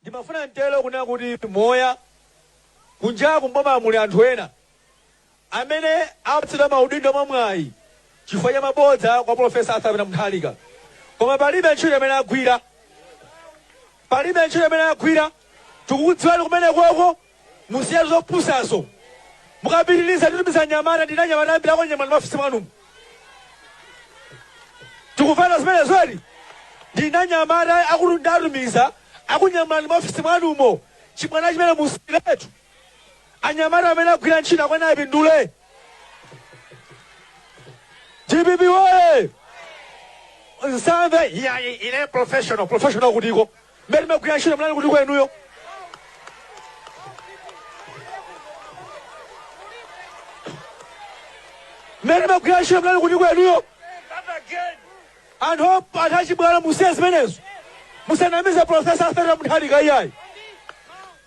Ndimafuna ntelo kuna kuti moya kunjaku mboma muli anthu ena amene apatsidwa maudindo mwamwayi chifukwa cha mabodza kwa Profesa Arthur Mutharika. Koma palibe ntchito imene agwira. Palibe ntchito imene agwira. Tikukudziwani kumene kwako musiya zopusazo. Mukapitiriza titumiza nyamata ndinanyamata ambiri akonyamata mafisi mwanu. Tikufana zimene zoti ndinanyamata akundatumiza akunyamata mafisi mwanumo chibwana chimene musiletu. Anyamata amene agwira ntchito akwana apindule. GBB woye! Nsambe ine professional kutiko. Mbele magwira ntchito mlani kutiko enuyo. Mbele magwira ntchito mlani kutiko enuyo. Anthu atachibwala musiye zimenezo. Musanamize Profesa Arthur Mutharika iyayi.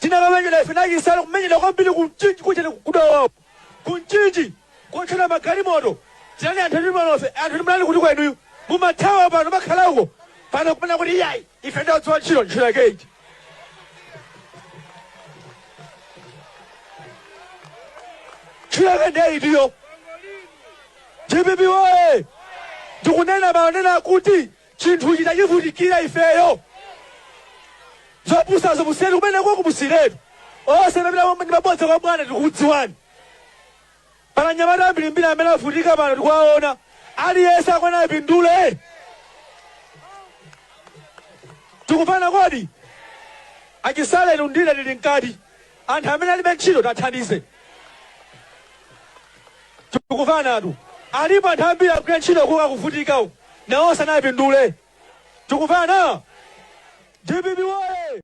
Tinakamenyera ife nakisala kumenyera kwambiri kunchinji kuchene kudawa. Kunchinji kuchena magalimoto. Tinani anthu mlani kutiko enuyo. Mumathawa pano makhalako. Pano kumena kuti iyayi ife ndadziwa ntchito yakeji. Ntchito yake ndiye itiyo. GBB woye! Ndikunena manena kuti chinthu chitachivutikira ifeyo. Zopusazo musiyeni kumene kwako musiletu. Onse amene mabodza kwa bwana tikudziwani. Pana nyamata ambirimbiri amene avutika pano tikuwaona. Aliyense akwana apindule. Tikufana kodi? Achisale ndile lili nkati. Anthu amene alibe ntchito tathandize. Tikufana atu. Alipo anthu ambiri akugwira ntchito kuka kuvutika nawo sanapindule. Tikufana? GBB woye!